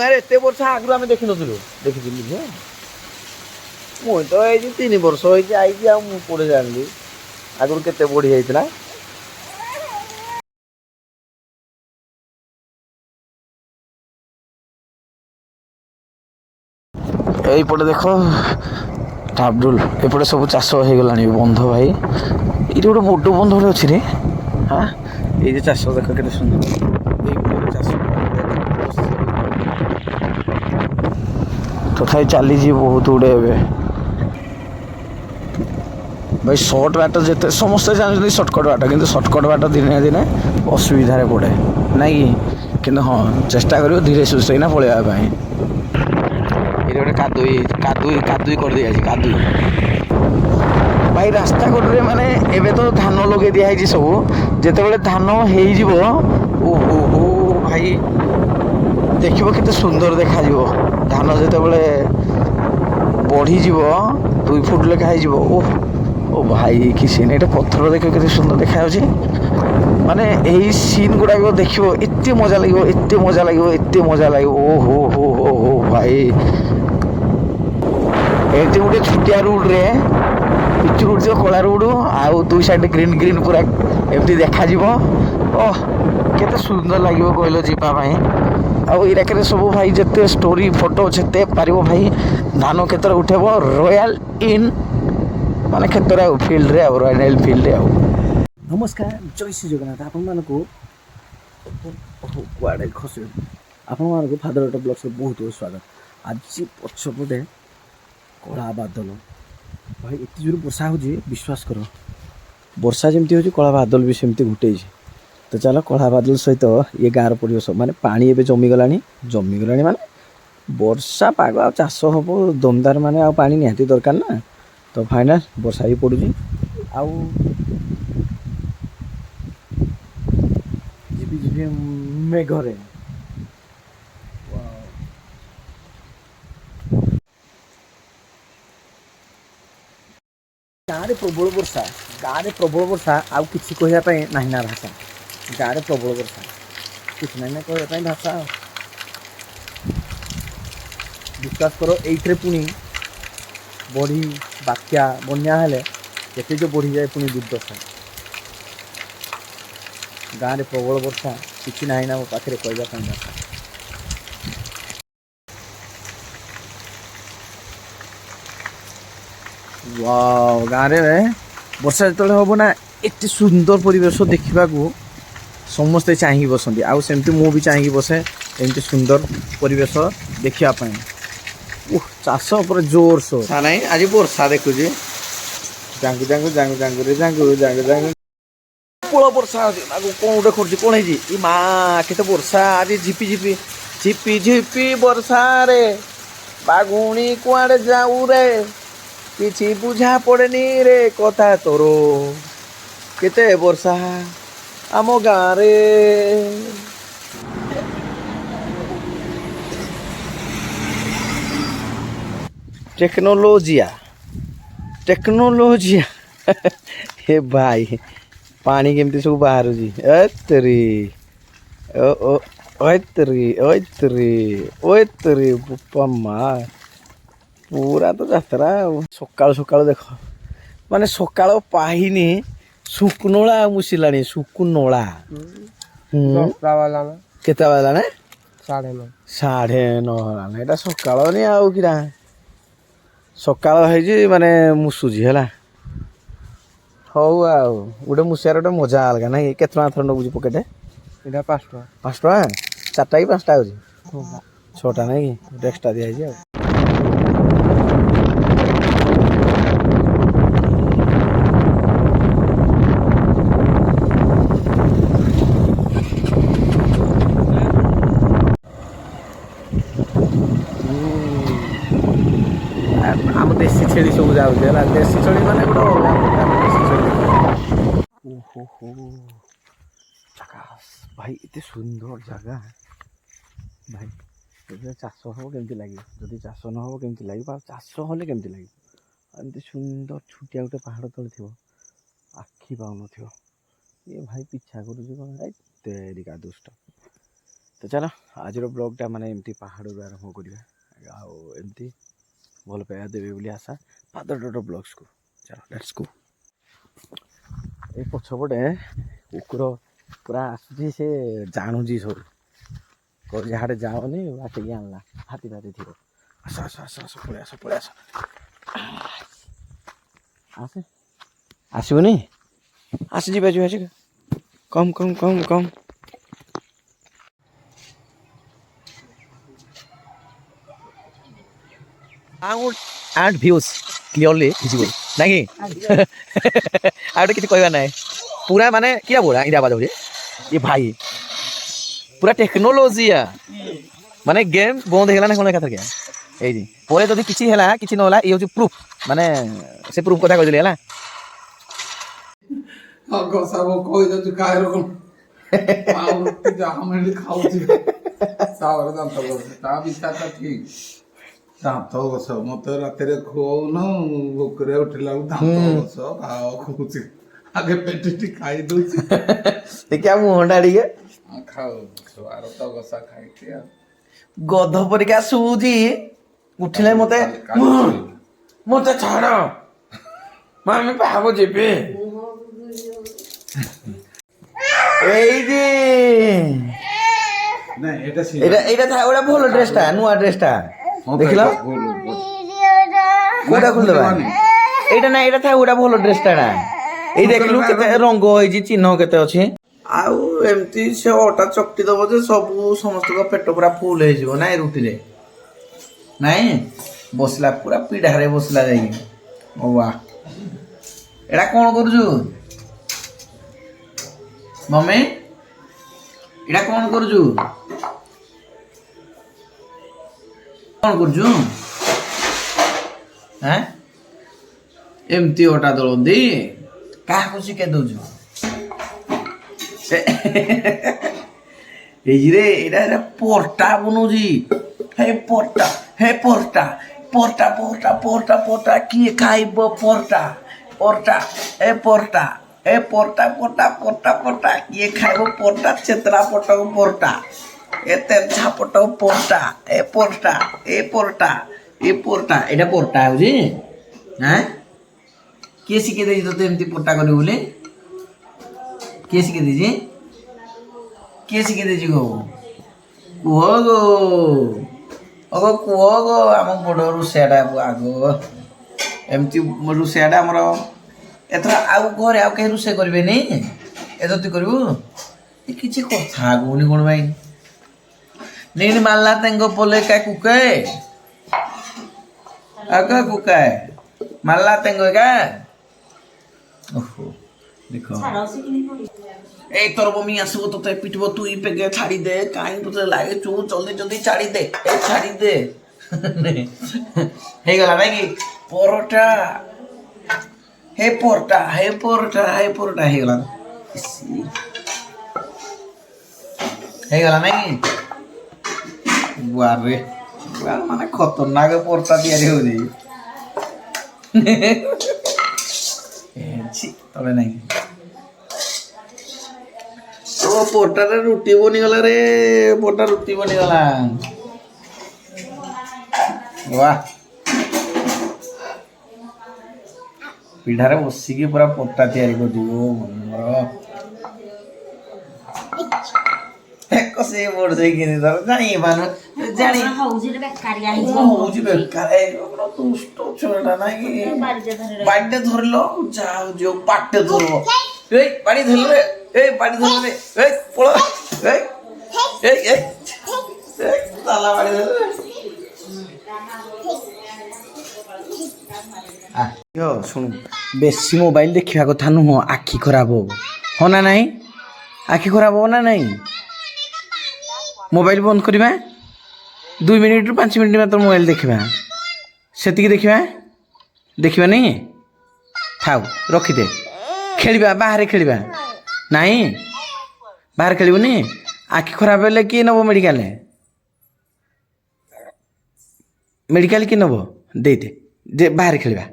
ଗାଁରେ ଏତେ ବର୍ଷ ଆଗରୁ ଆମେ ଦେଖିନଥିଲୁ ଦେଖିଥିଲୁ ଯେ ମୁଁ ତ ଏଇ 3 ବର୍ଷ ହେଇଛି ଆଇଛି ଆଉ ମୁଁ କୋଉଠି ଜାଣିଲି ଆଗରୁ କେତେ ବଢି ଯାଇଥିଲା। এইପଟେ ଦେଖ ଟାବଡୁଲ ଏପଟେ ସବୁ ଚାଷ ହେଇଗଲାଣି ବନ୍ଧ ଭାଇ ଏଇଠି ଗୋଟେ ବଡ଼ ବନ୍ଧ ଗୋଟେ ଅଛି ରେ ହଁ ଏଇ ଯେ ଚାଷ ଦେଖ କେତେ ସୁନ୍ଦର ଏଇପଟେ ଚାଷ ତଥାପି ଚାଲିଛି ବହୁତ ଗୁଡ଼େ ଏବେ ଭାଇ ସର୍ଟ ବାଟ ଯେତେ ସମସ୍ତେ ଜାଣିଛନ୍ତି ସର୍ଟକଟ୍ ବାଟ କିନ୍ତୁ ସର୍ଟକଟ୍ ବାଟ ଦିନେ ନା ଦିନେ ଅସୁବିଧାରେ ପଡ଼େ ନାଇଁ କି କିନ୍ତୁ ହଁ ଚେଷ୍ଟା କରିବ ଧୀରେ ସୁସ୍ଥେଇନା ପଳେଇବା ପାଇଁ। ଏଇଠି ଗୋଟେ କାଦୁଇ କରିଦେଇଯାଇଛି କାଦୁଇ ଭାଇ ରାସ୍ତା କଡ଼ରେ ମାନେ ଏବେ ତ ଧାନ ଲଗେଇ ଦିଆହେଇଛି ସବୁ ଯେତେବେଳେ ଧାନ ହେଇଯିବ ଓହୋ ଭାଇ ଦେଖିବ କେତେ ସୁନ୍ଦର ଦେଖାଯିବ ଧାନ ଯେତେବେଳେ ବଢ଼ିଯିବ 2 ଫୁଟ ଲେଖା ହେଇଯିବ ଓ ଭାଇ କି ସିନ୍ ଏଇଟା ପଥର ଦେଖିବ କେତେ ସୁନ୍ଦର ଦେଖାଯାଉଛି ମାନେ ଏଇ ସିନ୍ ଗୁଡ଼ାକ ଦେଖିବ ଏତେ ମଜା ଲାଗିବ ଓହୋ ଭାଇ ଏଠି ଗୋଟେ ଛୋଟିଆ ରୋଡରେ ପିଚୁ ଉଠିଯିବ କଳା ରୋଡ ଆଉ 2 ସାଇଡ୍ ଗ୍ରୀନ୍ ପୁରା ଏମିତି ଦେଖାଯିବ ଓହ କେତେ ସୁନ୍ଦର ଲାଗିବ କହିଲ ଯିବା ପାଇଁ ଆଉ ଇରାକରେ ସବୁ ଭାଇ ଯେତେ ଷ୍ଟୋରି ଫଟୋ ଯେତେ ପାରିବ ଭାଇ ଧାନ କ୍ଷେତରେ ଉଠେଇବ ରୟାଲ ଇନ୍ ମାନେ କ୍ଷେତରେ ଆଉ ଫିଲ୍ଡରେ ଆଉ ରୟାଲ ଫିଲ୍ଡରେ ଆଉ ନମସ୍କାର ଜୟ ଶ୍ରୀ ଜଗନ୍ନାଥ ଆପଣମାନଙ୍କୁ କୁଆଡ଼େ ଖସି ଆପଣମାନଙ୍କୁ ଫାଦର ଅଟୋ ବ୍ଲଗ୍ସରେ ବହୁତ ବହୁତ ସ୍ୱାଗତ। ଆଜି ପଛପଟେ କଳା ବାଦଲ ଭାଇ ଏତେ ଜୋର ବର୍ଷା ହେଉଛି ବିଶ୍ୱାସ କର ବର୍ଷା ଯେମିତି ହେଉଛି କଳା ବାଦଲ ବି ସେମିତି ଘୁଟେଇଛି ତ ଚାଲ କଳା ବାଦଲ ସହିତ ଇଏ ଗାଁର ପରିବେଶ ମାନେ ପାଣି ଏବେ ଜମିଗଲାଣି ମାନେ ବର୍ଷା ପାଗ ଆଉ ଚାଷ ହେବ ଦମଦାର ମାନେ ଆଉ ପାଣି ନିହାତି ଦରକାର ନା ତ ଫାଇନାଲ ବର୍ଷା ବି ପଡ଼ୁଛି ଆଉ ଝିପି ମେଘରେ ଗାଁରେ ପ୍ରବଳ ବର୍ଷା ଆଉ କିଛି କହିବା ପାଇଁ ନାହିଁ ନା ଭାଷା ଗାଁରେ ପ୍ରବଳ ବର୍ଷା କିଛି ନାହିଁ ନା କହିବା ପାଇଁ ଭାଷା ଆଉ ବିଶ୍ୱାସ କର ଏଇଥିରେ ପୁଣି ବଢ଼ି ବାତ୍ୟା ବନ୍ୟା ହେଲେ କେତେ ଯେ ବଢ଼ିଯାଏ ପୁଣି ଦୁର୍ଦ୍ଦଶା ଗାଁରେ ପ୍ରବଳ ବର୍ଷା କିଛି ନାହିଁ ନା ମୋ ପାଖରେ କହିବା ପାଇଁ ଭାଷା ଗାଁରେ ବର୍ଷା ଯେତେବେଳେ ହେବ ନା ଏତେ ସୁନ୍ଦର ପରିବେଶ ଦେଖିବାକୁ ସମସ୍ତେ ଚାହିଁକି ବସନ୍ତି ଆଉ ସେମିତି ମୁଁ ବି ଚାହିଁକି ବସେ ଏମିତି ସୁନ୍ଦର ପରିବେଶ ଦେଖିବା ପାଇଁ ଚାଷ ଉପରେ ଜୋରସୋର ନାହିଁ ଆଜି ବର୍ଷା ଦେଖୁଛି ପ୍ରବଳ ବର୍ଷା ହେଉଛି ଆଗକୁ କ'ଣ ଗୋଟେ କରୁଛି କ'ଣ ହେଇଛି ଏ ମା କେତେ ବର୍ଷା ଆଜି ଝିପି ବର୍ଷାରେ ବାଗୁଣି କୁଆଡ଼େ ଯାଉ ରେ କିଛି ବୁଝା ପଡ଼େନି ରେ କଥା ତୋର କେତେ ବର୍ଷା ଆମ ଗାଁରେ ଟେକ୍ନୋଲୋଜିଆ ହେ ଭାଇ ପାଣି କେମିତି ସବୁ ବାହାରୁଛି ମା ପୁରା ତ ଯାତ୍ରା ଆଉ ସକାଳୁ ଦେଖ ମାନେ ସକାଳ ପାହିନି ଶୁକୁନଳା ମୁସିଲାଣି ଶୁକୁନଳା କେତେ ବାଜିଲାଣି 9:30 ହେଲାଣି ଏଇଟା ସକାଳନି ଆଉ କିରା ସକାଳ ହେଇଛି ମାନେ ମୁସୁଛି ହେଲା ହଉ ଆଉ ଗୋଟେ ମୁସିଆର ଗୋଟେ ମଜା ଅଲଗା ନାଇଁ କେତେ ଟଙ୍କା ଥର ନବୁଛି ପକେଟ ଏଇଟା 5 ଟଙ୍କା 4ଟା କି 5ଟା ହେଉଛି 6ଟା ନାଇଁ କି ଗୋଟେ ଏକ୍ସଟ୍ରା ଦିଆହେଇଛି ଆଉ ଆମ ଦେଶୀ ଛେଳି ସବୁ ଯାଉଛି ହେଲା ଦେଶୀ ଛେଳି ମାନେ ଗୋଟେ ଅଲଗା ପ୍ରକାର ଦେଶୀ ଛେଳି ଭାଇ ଏତେ ସୁନ୍ଦର ଜାଗା ଭାଇ ଯଦି ଚାଷ ହେବ କେମିତି ଲାଗିବ ଯଦି ଚାଷ ନ ହେବ କେମିତି ଲାଗିବ ଆଉ ଚାଷ ହେଲେ କେମିତି ଲାଗିବ ଆଉ ଏମିତି ସୁନ୍ଦର ଛୋଟିଆ ଗୋଟେ ପାହାଡ଼ ତଳେ ଥିବ ଆଖି ପାଉନଥିବ ଇଏ ଭାଇ ପିଛା କରୁଛି କ'ଣ ତେରିକା ଦୁଷ୍ଟ ତ ଚାଲ ଆଜିର ବ୍ଲଗ୍ଟା ମାନେ ଏମିତି ପାହାଡ଼ରୁ ଆରମ୍ଭ କରିବା ଆଉ ଏମିତି ଭଲ ପାଇବା ଦେବେ ବୋଲି ଆଶା ଫାଦର ଡଟର ବ୍ଲଗ୍ସକୁ। ଚାଲ ଲେଟ୍ସ ଗୋ। ଏଇ ପଛପଟେ କୁକୁର ପୁରା ଆସୁଛି, ସେ ଜାଣୁଛି ସବୁ ଯାହାଡ଼େ ଯାଉନି ବାଟିକି ଆଣିଲା ହାତୀ ଥିବ। ଆସ ଆସ ଆସ ଆସ ପଳେଇ ଆସ ପଳେଇ ଆସ ଆସେ ଆସିବନି ଆସିଯିବା ଯିବା ଯିବା କମ୍ କମ୍ କମ୍ କମ୍। and views clearly visible ନାଇଁ ଆଉ କିଛି କହିବା ନାହିଁ ପୁରା ମାନେ କିଏ ବୋଲା ଏଇଟା ଆବାଜ ହଉଛି ଏ ଭାଇ ପୁରା ଟେକ୍ନୋଲୋଜି ମାନେ ଗେମ୍ ବନ୍ଦ ହେଇଗଲା ନା କଣ ଏକାଥରକେ ଏଇଠି ପରେ ଯଦି କିଛି ହେଲା କିଛି ନହେଲା ଇଏ ହଉଛି ପ୍ରୁଫ୍ ମାନେ ସେ ପ୍ରୁଫ୍ କଥା କହିଦେଲି ହେଲା। ଦାନ୍ତ ଘଷ ମତେ ରାତିରେ ଖୁଅଉନ ଭୋକରେ ଉଠିଲା ବେଳକୁ ଦାନ୍ତ ଘଷ ଖାଅ କହୁଛି ଆଗେ ପେଟି ଖାଇଦଉଛି ଦେଖିଆ ମୁହଁଟା ଟିକେ ଖାଉ ଛୁଆର ତ ଘଷା ଖାଇଛି ଆଉ ଗଧ ପରିକା ଶୁଉଛି ଉଠିଲେ ମତେ ମତେ ଛାଡ ଆମେ ପାହାବ ଯିବି ଏଇଠି ଏଇଟା ଥାଏ ଗୋଟେ ଭଲ ଡ୍ରେସଟା ନୂଆ ଡ୍ରେସଟା ଦେଖିଲ କୋଉଟା ଖୋଲିଦେବା ଏଇଟା ନା ଏଇଟା ଥାଏ ଗୋଟେ ଭଲ ଡ୍ରେସଟା ନା ଏଇ ଦେଖିଲୁ କେତେ ରଙ୍ଗ ହେଇଛି ଚିହ୍ନ କେତେ ଅଛି ଆଉ ଏମିତି ସେ ଅଟା ଚକଟି ଦବ ଯେ ସବୁ ସମସ୍ତଙ୍କ ପେଟ ପୁରା ଫୁଲ ହେଇଯିବ ନାଇଁ ରୁଟିରେ ନାଇଁ ବସିଲା ପୁରା ପିଢାରେ ବସିଲା ଯାଇକି ବା ଏଇଟା କଣ କରୁଛୁ ମମି ଏଇଟା କଣ କରୁଛୁ କଣ କରୁଛୁ ଏମିତି ଅଟା ଦଳନ୍ତି କାହାକୁ ଶିଖେଇ ଦଉଛୁ ଏଇରେ ଏଇଟା ପରଟା ବନଉଛି ହେ ପରଟା ପରଟା ପରଟା ପରଟା ପରଟା କିଏ ଖାଇବ ପରଟା ପରଟା ପରଟା ପରଟା ପରଟା ପରଟା ପରଟା କିଏ ଖାଇବ ପରଟା ଚେତରା ପଟକୁ ପରଟା ତେରଛା ପଟକୁ ପରଟା ପରଟା ପରଟା ପରଟା ଏଇଟା ପରଟା ହଉଛି କିଏ ଶିଖେଇ ଦେଇଛି ତତେ ଏମିତି ପରଟା କରିବୁ ବୋଲି କିଏ ଶିଖେଇ ଦେଇଛି କିଏ ଶିଖେଇ ଦେଇଛି ଗୋ କୁହ ଗୋ କୁହ ଗୋ ଆମ ବଡ଼ ରୋଷେଇଆଟା ଆଗ ଏମିତି ରୋଷେଇଆଟା ଆମର ଏଥର ଆଉ ଘରେ ଆଉ କେହି ରୋଷେଇ କରିବେନି ଏଥର ତୁ କରିବୁ କିଛି କଥା କହୁନି କଣ ପାଇଁ नीन मालना तेंगो पोले का कुके अका कुका मालना तेंगो का ओहो देखो ए तोर मम्मी आसबो तो ते पिटबो तू ई पे छाड़ी दे काई तो लागे चू जल्दी जल्दी छाड़ी दे ए छाड़ी दे हे गला ना कि परोटा हे परोटा हे परोटा हे परोटा हे गला ना कि बारे माने खतरनाक परोटा तैयारी होजी तबे नहीं तो परोटा रे रुटी बनी गला रे परोटा रुटी बनी गला वाह पिढारे बसिकी पूरा परोटा तैयारी कर दियो मोर कसे बोर्ड से किनी दर जानी बानु जानी होउजी बेकारिया होउजी बेकार दुष्ट छोड़ा ना कि बाडे धरलो जाओ जो बाडे धरलो ए बाडी धरलो रे ए बाडी धरलो रे ए पळो ए ए ए ताला बाडी धरलो आ यो सुन बेसी मोबाइल देखिया कथा नु हो आखी खराब हो ना नहीं आखी खराब हो ना नहीं मोबाइल बंद करवा 2 मिनिट 5 मिनिट में तो मोबाइल देखा से देखा देखा नहीं थाउ रखीदे खेलवा बाहर खेलवा नहीं बाहर खेलनी आखि खराब हेल्ले किए नब मेडिकल मेडिकल किए नब दे बाहर खेलवा